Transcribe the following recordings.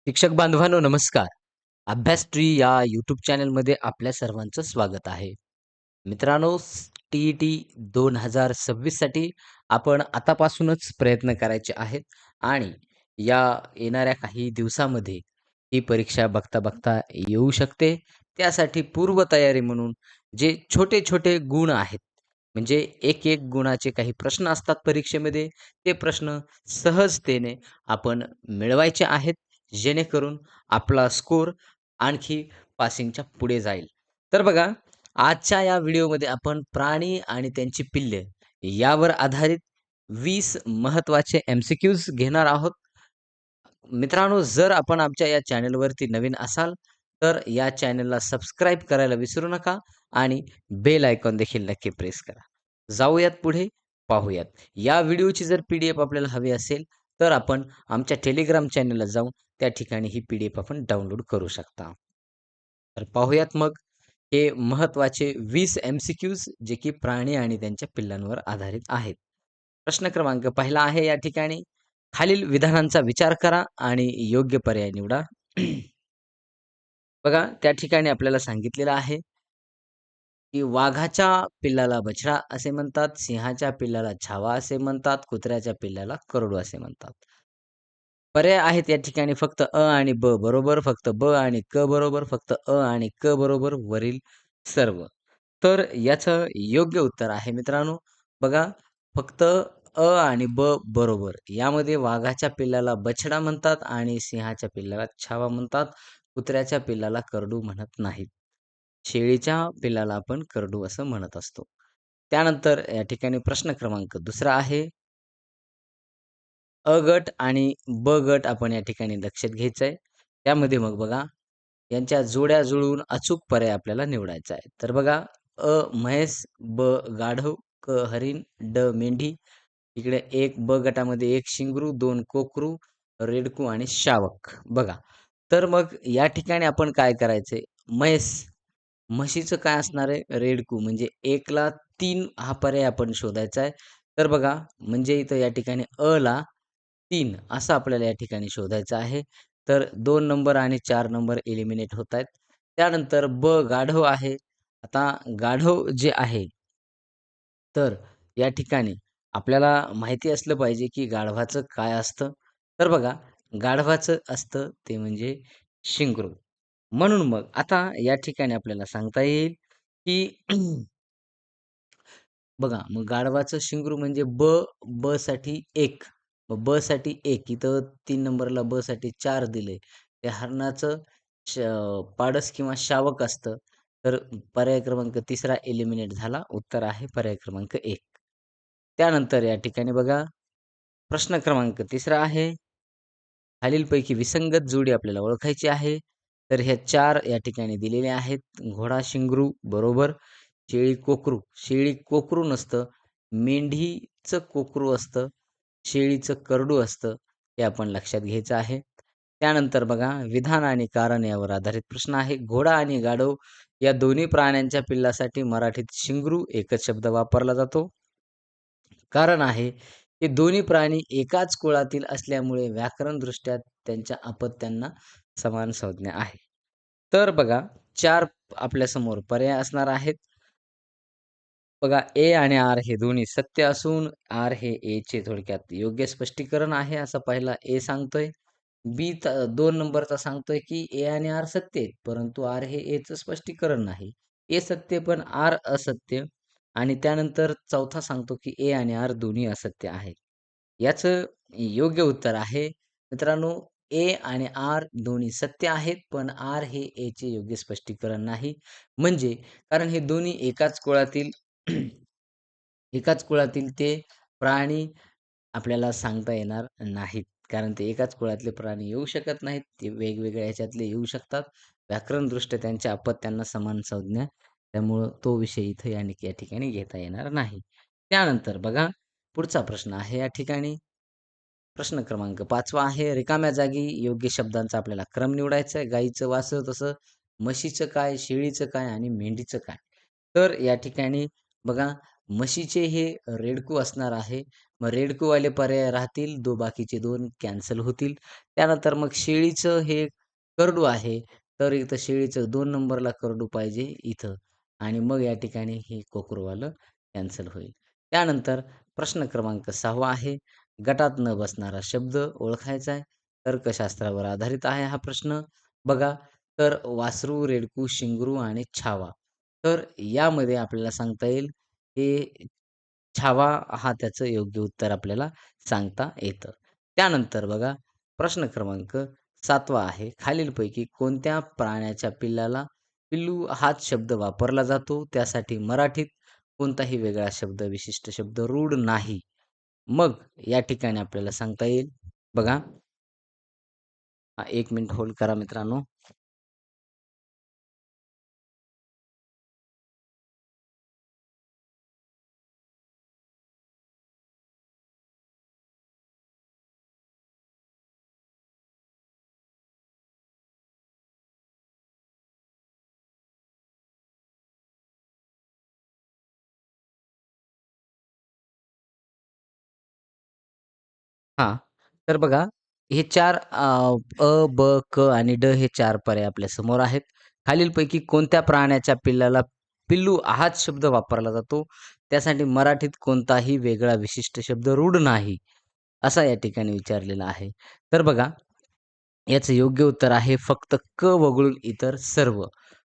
शिक्षक बांधवांनो नमस्कार. अभ्यास ट्री या यूट्यूब चॅनलमध्ये आपल्या सर्वांचं स्वागत आहे. मित्रांनो, टी-ई-टी 2026 साठी आपण आतापासूनच प्रयत्न करायचे आहेत आणि या येणाऱ्या काही दिवसामध्ये ही परीक्षा बघता-बघता येऊ शकते. त्यासाठी पूर्वतयारी म्हणून जे छोटे-छोटे गुण आहेत, म्हणजे एक-एक गुणाचे काही प्रश्न असतात परीक्षेमध्ये, ते प्रश्न सहजतेने आपण मिळवायचे आहेत, जेणेकरून आपला स्कोर आणखी पासिंगच्या पुढे जाईल. तर बघा, आजच्या या व्हिडिओमध्ये आपण प्राणी आणि त्यांची पिल्ले यावर आधारित 20 महत्त्वाचे एम-सी-क्यूज घेणार आहोत. मित्रांनो, जर आपण आमच्या या चॅनलवरती नवीन असाल, तर या चॅनलला सबस्क्राईब करायला विसरू नका आणि बेल आयकॉन देखील नक्की प्रेस करा. जाऊयात पुढे, पाहूयात. या व्हिडिओची जर पी-डी-एफ आपल्याला हवी असेल, तर आपण आमच्या टेलिग्राम चॅनलला जाऊन त्या ठिकाणी ही पी-डी-एफ आपण डाउनलोड करू शकता. तर पाहूयात मग हे महत्त्वाचे 20 एम-सी-क्यूज जे की प्राणी आणि त्यांच्या पिल्लांवर आधारित आहेत. प्रश्न क्रमांक पहिला आहे या ठिकाणी, खालील विधानांचा विचार करा आणि योग्य पर्याय निवडा. बघा, त्या ठिकाणी आपल्याला सांगितलेलं आहे, की वाघाच्या पिल्लाला बछडा असे म्हणतात, सिंहाच्या पिल्लाला छावा असे म्हणतात, कुत्र्याच्या पिल्लाला करडू असे म्हणतात. पर्याय आहेत या ठिकाणी फक्त अ आणि ब बरोबर, फक्त ब आणि क बरोबर, फक्त अ आणि क बरोबर, वरील सर्व. तर याचं योग्य उत्तर आहे मित्रांनो, बघा, फक्त अ आणि ब बरोबर. यामध्ये वाघाच्या पिल्लाला बछडा म्हणतात आणि सिंहाच्या पिल्लाला छावा म्हणतात. कुत्र्याच्या पिल्लाला करडू म्हणत नाहीत. शेळीच्या पिल्लाला आपण करडू असं म्हणत असतो. त्यानंतर या ठिकाणी प्रश्न क्रमांक दुसरा आहे. अ गट आणि ब गट आपण या ठिकाणी लक्षात घ्यायचं आहे. त्यामध्ये मग बघा, यांच्या जोड्या जुळवून अचूक पर्याय आपल्याला निवडायचा आहे. तर बघा, अ म्हैस, ब गाढव, क हरीण, ड मेंढी. इकडे एक ब गटामध्ये 1 शिंगरू, 2 कोकरू, रेडकू आणि शावक. बघा, तर मग या ठिकाणी आपण काय करायचंय? म्हशीचं काय असणार आहे? रेडकू म्हणजे 1 ला 3 हा पर्याय आपण शोधायचा आहे. तर बघा, म्हणजे इथं या ठिकाणी अ ला 3 असं आपल्याला या ठिकाणी शोधायचं आहे. तर 2 नंबर आणि 4 नंबर एलिमिनेट होतायत. त्यानंतर ब गाढव आहे. आता गाढव जे आहे, तर या ठिकाणी आपल्याला माहिती असलं पाहिजे, की गाढवाचं काय असतं. तर बघा, गाढवाचं असतं ते म्हणजे शिंगरू. म्हणून मग आता या ठिकाणी आपल्याला सांगता येईल, की बघा, मग गाढवाचं शिंगरू म्हणजे ब साठी 1. मग ब साठी 1 इथं 3 नंबरला ब साठी 4 दिले. ते हरणाचं श पाडस किंवा शावक असतं. तर पर्याय क्रमांक तिसरा एलिमिनेट झाला. उत्तर आहे पर्याय क्रमांक 1. त्यानंतर या ठिकाणी बघा, प्रश्न क्रमांक तिसरा आहे. खालीलपैकी विसंगत जोडी आपल्याला ओळखायची आहे. तर ह्या 4 या ठिकाणी दिलेल्या आहेत. घोडा शिंगरू बरोबर. शेळी कोकरू. शेळी कोकरू नसतं. मेंढीचं कोकरू असतं. शेळीचं करडू असतं. हे आपण लक्षात घ्यायचं आहे. त्यानंतर बघा, विधान आणि कारण यावर आधारित प्रश्न आहे. घोडा आणि गाढव या दोन्ही प्राण्यांच्या पिल्लासाठी मराठीत शिंगरू एकच शब्द वापरला जातो. कारण आहे, हे दोन्ही प्राणी एकाच कुळातील असल्यामुळे व्याकरणदृष्ट्या त्यांच्या अपत्यांना समान संज्ञा आहे. तर बघा, 4 आपल्यासमोर पर्याय असणार आहेत. बघा, ए आणि आर हे दोन्ही सत्य असून आर हे एचे थोडक्यात योग्य स्पष्टीकरण आहे, असं पहिला ए सांगतोय. बी 2 नंबरचा सांगतोय, की ए आणि आर सत्य आहेत, परंतु आर हे एचं स्पष्टीकरण नाही. ए सत्य पण आर असत्य आणि त्यानंतर चौथा सांगतो, की ए आणि आर दोन्ही असत्य आहे. याचं योग्य उत्तर आहे मित्रांनो, ए आणि आर दोन्ही सत्य आहेत, पण आर हे एचे योग्य स्पष्टीकरण नाही. म्हणजे कारण हे दोन्ही एकाच कुळातील एकाच कुळातील ते प्राणी आपल्याला सांगता येणार नाहीत. कारण ते एकाच कुळातले प्राणी येऊ शकत नाहीत. ते वेगवेगळ्या ह्याच्यातले येऊ शकतात. व्याकरणदृष्ट्या त्यांच्या अपत्यांना समान संज्ञा. त्यामुळं तो विषय इथं या ठिकाणी घेता येणार नाही. त्यानंतर बघा, पुढचा प्रश्न आहे या ठिकाणी. प्रश्न क्रमांक 5वा आहे. रिकाम्या जागी योग्य शब्दांचा आपल्याला क्रम निवडायचा आहे. गाईचं वासर तसं, म्हशीचं काय, शेळीचं काय आणि मेंढीचं काय? तर या ठिकाणी बघा, म्हशीचे हे रेडकू असणार आहे. मग रेडकूवाले पर्याय राहतील, बाकीचे 2 कॅन्सल होतील. त्यानंतर मग शेळीचं हे करडू आहे, तर इथं शेळीचं 2 नंबरला करडू पाहिजे इथं आणि मग या ठिकाणी हे कोकरूवालं कॅन्सल होईल. त्यानंतर प्रश्न क्रमांक 6वा आहे, गटात न बसणारा शब्द ओळखायचा आहे. तर्कशास्त्रावर आधारित आहे हा प्रश्न. बघा, तर वासरू, रेडकू, शिंगरू आणि छावा. तर यामध्ये आपल्याला सांगता येईल, हे छावा हा त्याचं योग्य उत्तर आपल्याला सांगता येतं. त्यानंतर बघा, प्रश्न क्रमांक 7वा आहे. खालीलपैकी कोणत्या प्राण्याच्या पिल्लाला पिल्लू हाच शब्द वापरला जातो? त्यासाठी मराठीत कोणताही वेगळा शब्द, विशिष्ट शब्द, रूढ नाही. मग या ठिकाणी आपल्याला सांगता येईल. बघा, 1 मिनिट होल्ड करा मित्रांनो. हां. तर बघा, हे 4 अ, ब, क आणि ड हे 4 पर्याय आपल्या समोर आहेत. खालीलपैकी कोणत्या प्राण्याच्या पिल्लाला पिल्लू हाच शब्द वापरला जातो? त्यासाठी मराठीत कोणताही वेगळा विशिष्ट शब्द रूढ नाही, असा या ठिकाणी विचारलेला आहे. तर बघा, याचं योग्य उत्तर आहे फक्त क वगळून इतर सर्व.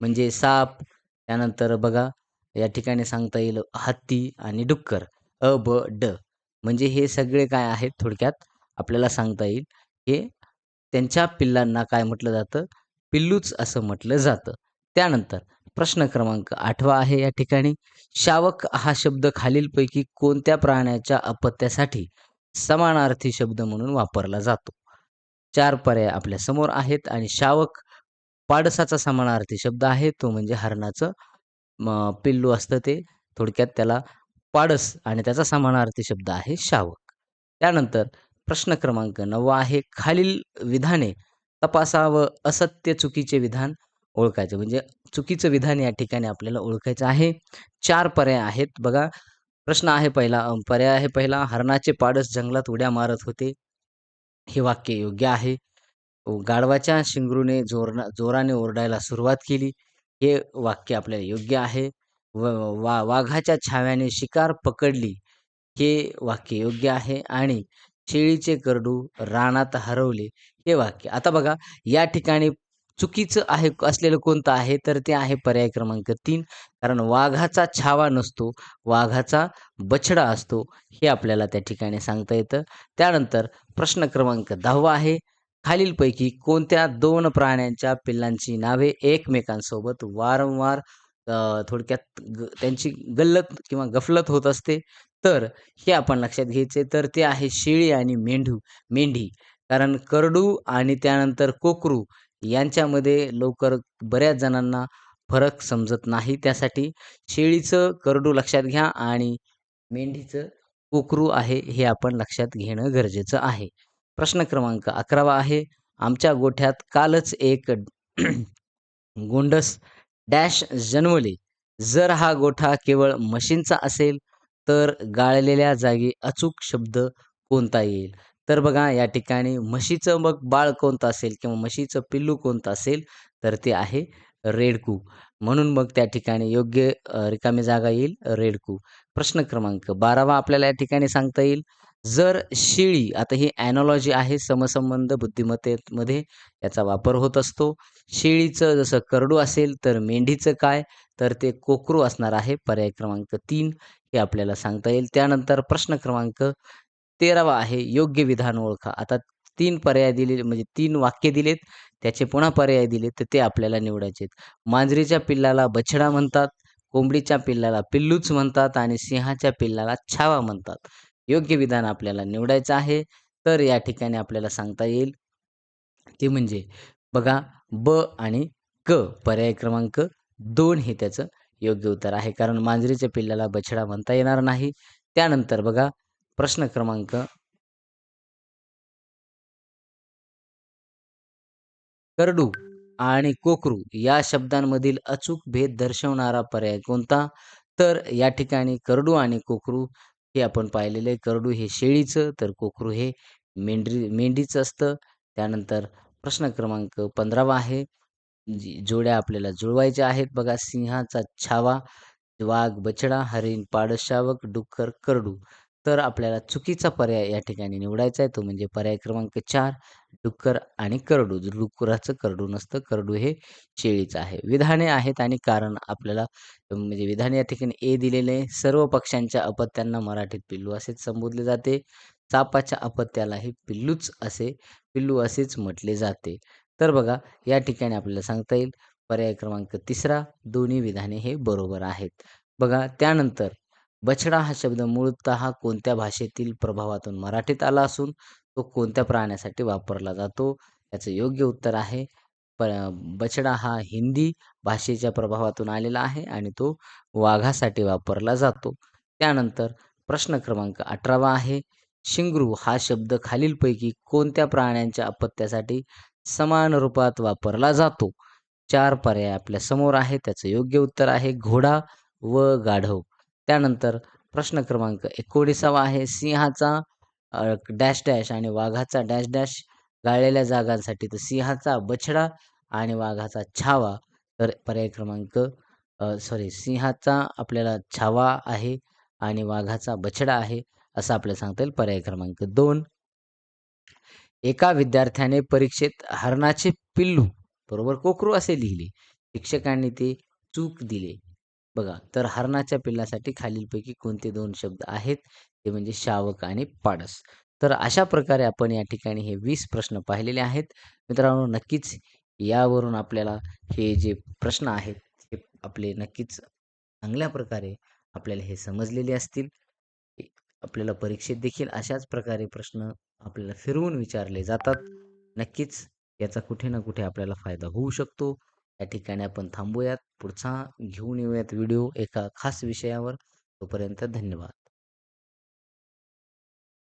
म्हणजे साप, त्यानंतर बघा या ठिकाणी सांगता येईल हत्ती आणि डुक्कर. अ, ब, ड. म्हणजे हे सगळे काय आहेत थोडक्यात आपल्याला सांगता येईल, हे त्यांच्या पिल्लांना काय म्हटलं जातं? पिल्लूच असं म्हटलं जातं. त्यानंतर प्रश्न क्रमांक 8वा आहे या ठिकाणी. शावक हा शब्द खालीलपैकी कोणत्या प्राण्याच्या अपत्यासाठी समानार्थी शब्द म्हणून वापरला जातो? 4 पर्याय आपल्या समोर आहेत आणि शावक पाडसाचा समानार्थी शब्द आहे, तो म्हणजे हरणाचं पिल्लू असतं ते. थोडक्यात त्याला पाडस आणि त्याचा समानार्थी शब्द आहे शावक. त्यानंतर प्रश्न क्रमांक 9 आहे. खालील विधाने तपासा व असत्य चुकीचे विधान ओळखायचे. म्हणजे चुकीचं विधान या ठिकाणी आपल्याला ओळखायचं आहे. 4 पर्याय आहेत बघा. प्रश्न आहे पहिला, पर्याय आहे पहिला, हरणाचे पाडस जंगलात उड्या मारत होते. हे वाक्य योग्य आहे. गाढवाच्या शिंगरूने जोराने ओरडायला सुरुवात केली. हे वाक्य आपल्याला योग्य आहे. व वाघाच्या छाव्याने शिकार पकडली. हे वाक्य योग्य आहे आणि शेळीचे करडू रानात हरवले. हे वाक्य. आता बघा, या ठिकाणी चुकीचं आहे असलेलं कोणतं आहे? तर ते आहे पर्याय क्रमांक 3. कारण वाघाचा छावा नसतो, वाघाचा बछडा असतो. हे आपल्याला त्या ठिकाणी सांगता येतं. त्यानंतर प्रश्न क्रमांक 10वा आहे. खालीलपैकी कोणत्या 2 प्राण्यांच्या पिल्लांची नावे एकमेकांसोबत वारंवार थोडक्यात त्यांची गल्लत किंवा गफलत होत असते? तर हे आपण लक्षात घ्यायचे. तर ते आहे शेळी आणि मेंढी. कारण करडू आणि त्यानंतर कोकरू यांच्यामध्ये लवकर बऱ्याच जणांना फरक समजत नाही. त्यासाठी शेळीचं करडू लक्षात घ्या आणि मेंढीचं कोकरू आहे, हे आपण लक्षात घेणं गरजेचं आहे. प्रश्न क्रमांक 11वा आहे. आमच्या गोठ्यात कालच एक गोंडस डॅश जन्मले. जर हा गोठा केवळ म्हशींचा असेल, तर गाळलेल्या जागी अचूक शब्द कोणता येईल? तर बघा, या ठिकाणी म्हशीचं मग बाळ कोणतं असेल किंवा म्हशीचं पिल्लू कोणतं असेल, तर ते आहे रेडकू. म्हणून मग त्या ठिकाणी योग्य रिकामी जागा येईल रेडकू. प्रश्न क्रमांक 12वा आपल्याला या ठिकाणी सांगता येईल. जर शेळी, आता ही ॲनालॉजी आहे, समसंबंध बुद्धिमत्तेमध्ये याचा वापर होत असतो. शेळीचं जसं करडू असेल, तर मेंढीचं काय? तर ते कोकरू असणार आहे. पर्याय क्रमांक 3 हे आपल्याला सांगता येईल. त्यानंतर प्रश्न क्रमांक 13वा आहे. योग्य विधान ओळखा. आता 3 पर्याय दिलेले म्हणजे 3 वाक्य दिलेत, त्याचे पुन्हा पर्याय दिलेत, तर ते आपल्याला निवडायचे आहेत. मांजरीच्या पिल्लाला बछडा म्हणतात, कोंबडीच्या पिल्लाला पिल्लूच म्हणतात आणि सिंहाच्या पिल्लाला छावा म्हणतात. योग्य विधान आपल्याला निवडायचं आहे. तर या ठिकाणी आपल्याला सांगता येईल, ते म्हणजे बघा, ब आणि क पर्याय क्रमांक 2 हे त्याचं योग्य उत्तर आहे. कारण मांजरीच्या पिल्लाला बछडा म्हणता येणार नाही. त्यानंतर बघा, प्रश्न क्रमांक करडू आणि कोकरू या शब्दांमधील अचूक भेद दर्शवणारा पर्याय कोणता? तर या ठिकाणी करडू आणि कोकरू हे आपण पाहिलेलं आहे. करडू हे शेळीचं, तर कोकरू हे मेंढीचं असतं. त्यानंतर प्रश्न क्रमांक 15वा आहे. जोड्या आपल्याला जुळवायच्या आहेत बघा. सिंहाचा छावा, वाघ बछडा, हरीण पाडस शावक, डुक्कर करडू. तर आपल्याला चुकीचा पर्याय या ठिकाणी निवडायचा आहे. तो म्हणजे पर्याय क्रमांक 4 डुक्कर आणि करडू. डुकराचं करडू नसतं. करडू हे शेळीचं आहे. विधाने आहेत आणि कारण आपल्याला म्हणजे विधान या ठिकाणी ए दिलेले आहे. सर्व पक्ष्यांच्या अपत्यांना मराठीत पिल्लू असेच संबोधले जाते. सापाच्या अपत्यालाही पिल्लू असेच म्हटले जाते. तर बघा या ठिकाणी आपल्याला सांगता येईल पर्याय क्रमांक 3 दोन्ही विधाने हे बरोबर आहेत. बघा त्यानंतर बछडा हा शब्द मूळतः कोणत्या भाषेतील प्रभावातून मराठीत आला असून तो कोणत्या प्राण्यासाठी वापरला जातो? याचं योग्य उत्तर आहे प बछडा हा हिंदी भाषेच्या प्रभावातून आलेला आहे आणि तो वाघासाठी वापरला जातो. त्यानंतर प्रश्न क्रमांक 18वा आहे. शिंगरू हा शब्द खालीलपैकी कोणत्या प्राण्यांच्या अपत्यासाठी समान रूपात वापरला जातो? 4 पर्याय आपल्या समोर आहेत. त्याचं योग्य उत्तर आहे घोडा व गाढव. त्यानंतर प्रश्न क्रमांक 19वा आहे. सिंहाचा डॅश डॅश आणि वाघाचा डॅश डॅश गाळलेल्या जागांसाठी तर सिंहाचा बछडा आणि वाघाचा छावा. तर पर्याय क्रमांक सिंहाचा आपल्याला छावा आहे आणि वाघाचा बछडा आहे असं आपल्याला सांगता येईल. पर्याय क्रमांक 2 एका विद्यार्थ्याने परीक्षेत हरणाचे पिल्लू बरोबर कोकरू असे लिहिले. शिक्षकांनी ते चूक दिले. बघा, तर हरणाच्या पिल्लासाठी खालीलपैकी कोणते 2 शब्द आहेत? ते म्हणजे शावक आणि पाडस. तर अशा प्रकारे आपण या ठिकाणी हे 20 प्रश्न पाहिलेले आहेत. मित्रांनो, नक्कीच यावरून आपल्याला हे जे प्रश्न आहेत, हे आपले नक्कीच चांगल्या प्रकारे आपल्याला हे समजलेले असतील. ए आपल्याला परीक्षेत देखील अशाच प्रकारे प्रश्न आपल्याला फिरवून विचारले जातात. नक्कीच याचा कुठे ना कुठे आपल्याला फायदा होऊ शकतो. या ठिकाणी आपण थांबूयात. पुढचा घेऊन येऊयात व्हिडिओ एका खास विषयावर. तोपर्यंत धन्यवाद.